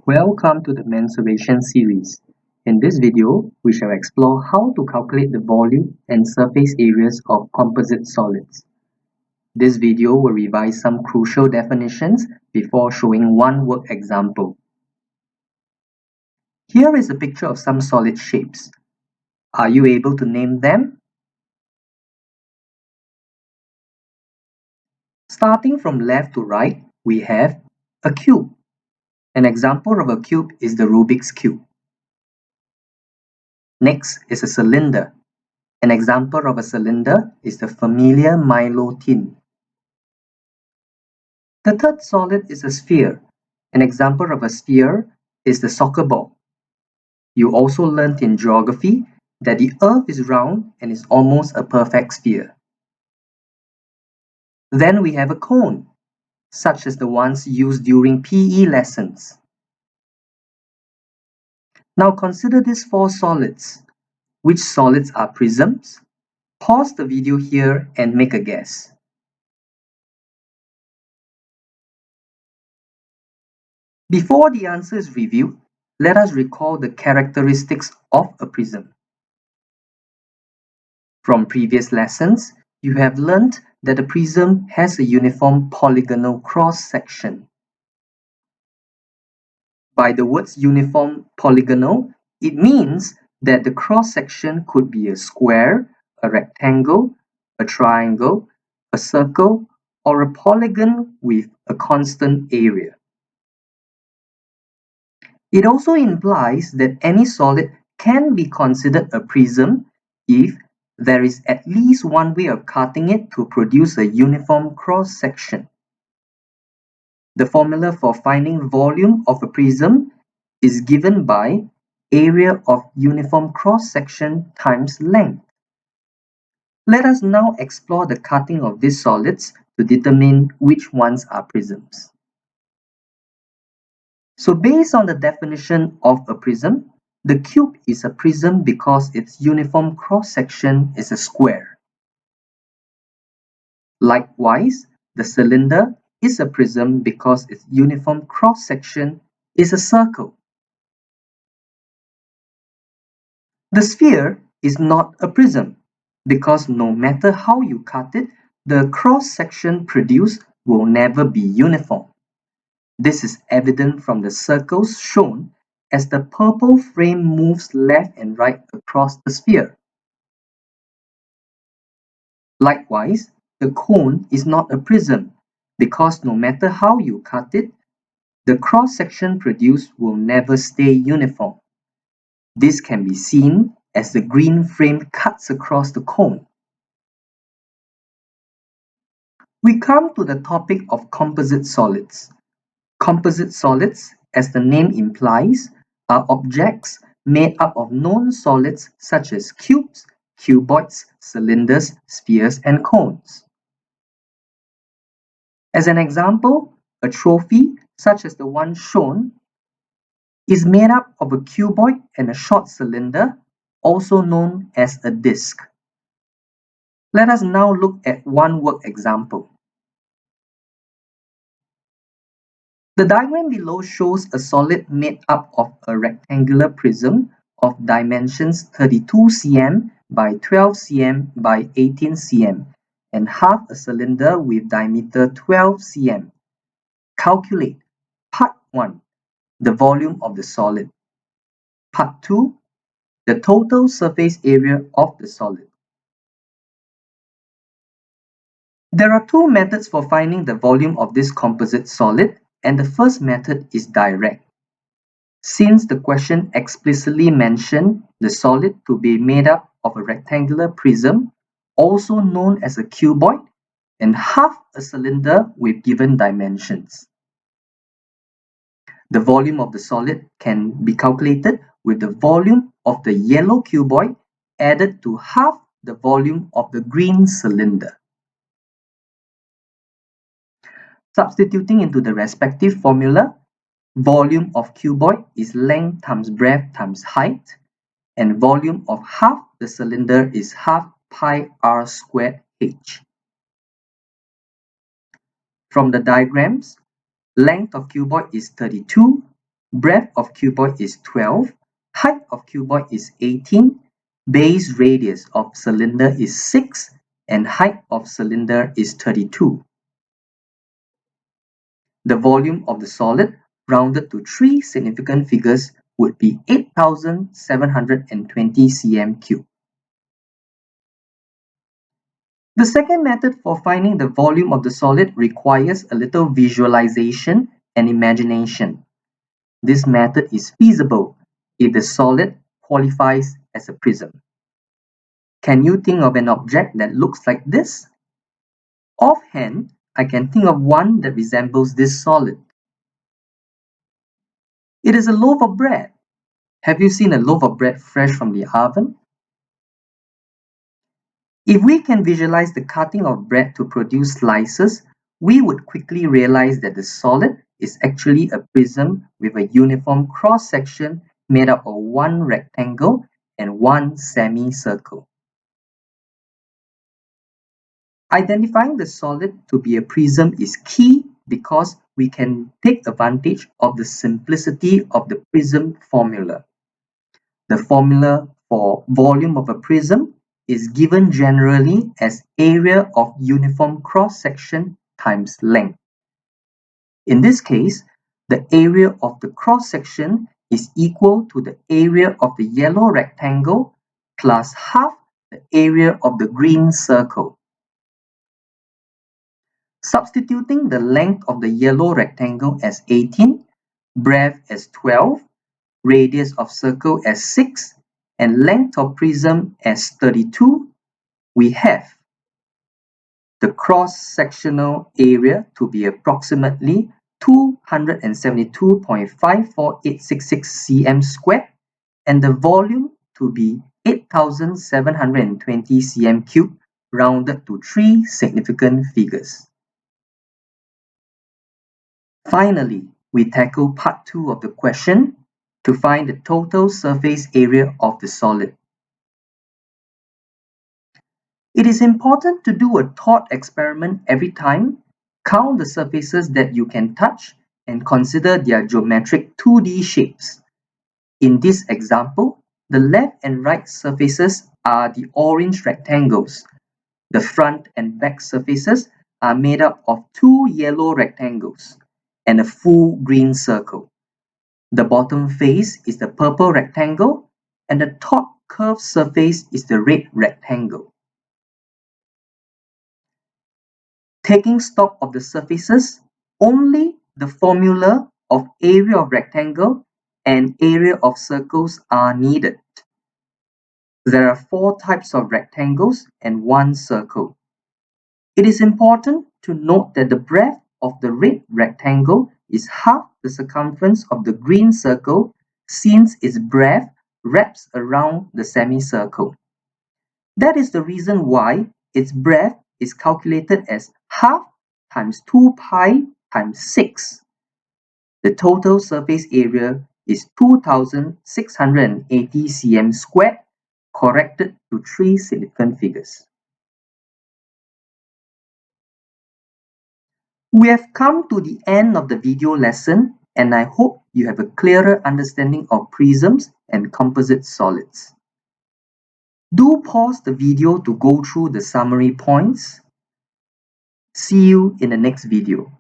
Welcome to the mensuration series. In this video, we shall explore how to calculate the volume and surface areas of composite solids. This video will revise some crucial definitions before showing one work example. Here is a picture of some solid shapes. Are you able to name them? Starting from left to right, we have a cube. An example of a cube is the Rubik's cube. Next is a cylinder. An example of a cylinder is the familiar Milo tin. The third solid is a sphere. An example of a sphere is the soccer ball. You also learnt in geography that the Earth is round and is almost a perfect sphere. Then we have a cone, such as the ones used during PE lessons. Now consider these four solids. Which solids are prisms? Pause the video here and make a guess. Before the answer is reviewed, let us recall the characteristics of a prism. From previous lessons, you have learnt that a prism has a uniform polygonal cross-section. By the words uniform polygonal, it means that the cross-section could be a square, a rectangle, a triangle, a circle, or a polygon with a constant area. It also implies that any solid can be considered a prism if there is at least one way of cutting it to produce a uniform cross-section. The formula for finding volume of a prism is given by area of uniform cross-section times length. Let us now explore the cutting of these solids to determine which ones are prisms. So based on the definition of a prism, the cube is a prism because its uniform cross-section is a square. Likewise, the cylinder is a prism because its uniform cross-section is a circle. The sphere is not a prism because no matter how you cut it, the cross-section produced will never be uniform. This is evident from the circles shown as the purple frame moves left and right across the sphere. Likewise, the cone is not a prism because no matter how you cut it, the cross-section produced will never stay uniform. This can be seen as the green frame cuts across the cone. We come to the topic of composite solids. Composite solids, as the name implies, are objects made up of known solids such as cubes, cuboids, cylinders, spheres, and cones. As an example, a trophy, such as the one shown, is made up of a cuboid and a short cylinder, also known as a disc. Let us now look at one work example. The diagram below shows a solid made up of a rectangular prism of dimensions 32 cm by 12 cm by 18 cm and half a cylinder with diameter 12 cm. Calculate Part 1, the volume of the solid. Part 2, the total surface area of the solid. There are two methods for finding the volume of this composite solid, and the first method is direct. Since the question explicitly mentioned the solid to be made up of a rectangular prism, also known as a cuboid, and half a cylinder with given dimensions. The volume of the solid can be calculated with the volume of the yellow cuboid added to half the volume of the green cylinder. Substituting into the respective formula, volume of cuboid is length times breadth times height, and volume of half the cylinder is half pi r squared h. From the diagrams, length of cuboid is 32, breadth of cuboid is 12, height of cuboid is 18, base radius of cylinder is 6, and height of cylinder is 32. The volume of the solid, rounded to 3 significant figures, would be 8,720 cm3. The second method for finding the volume of the solid requires a little visualization and imagination. This method is feasible if the solid qualifies as a prism. Can you think of an object that looks like this? Offhand, I can think of one that resembles this solid. It is a loaf of bread. Have you seen a loaf of bread fresh from the oven? If we can visualize the cutting of bread to produce slices, we would quickly realize that the solid is actually a prism with a uniform cross-section made up of one rectangle and one semicircle. Identifying the solid to be a prism is key because we can take advantage of the simplicity of the prism formula. The formula for volume of a prism is given generally as area of uniform cross-section times length. In this case, the area of the cross-section is equal to the area of the yellow rectangle plus half the area of the green circle. Substituting the length of the yellow rectangle as 18, breadth as 12, radius of circle as 6, and length of prism as 32, we have the cross-sectional area to be approximately 272.54866 cm squared and the volume to be 8,720 cm3 rounded to 3 significant figures. Finally, we tackle part 2 of the question to find the total surface area of the solid. It is important to do a thought experiment every time, count the surfaces that you can touch, and consider their geometric 2D shapes. In this example, the left and right surfaces are the orange rectangles. The front and back surfaces are made up of 2 yellow rectangles and a full green circle. The bottom face is the purple rectangle and the top curved surface is the red rectangle. Taking stock of the surfaces, only the formula of area of rectangle and area of circles are needed. There are 4 types of rectangles and 1 circle. It is important to note that the breadth of the red rectangle is half the circumference of the green circle since its breadth wraps around the semicircle. That is the reason why its breadth is calculated as half times 2 pi times 6. The total surface area is 2,680 cm squared, corrected to 3 significant figures. We have come to the end of the video lesson and I hope you have a clearer understanding of prisms and composite solids. Do pause the video to go through the summary points. See you in the next video.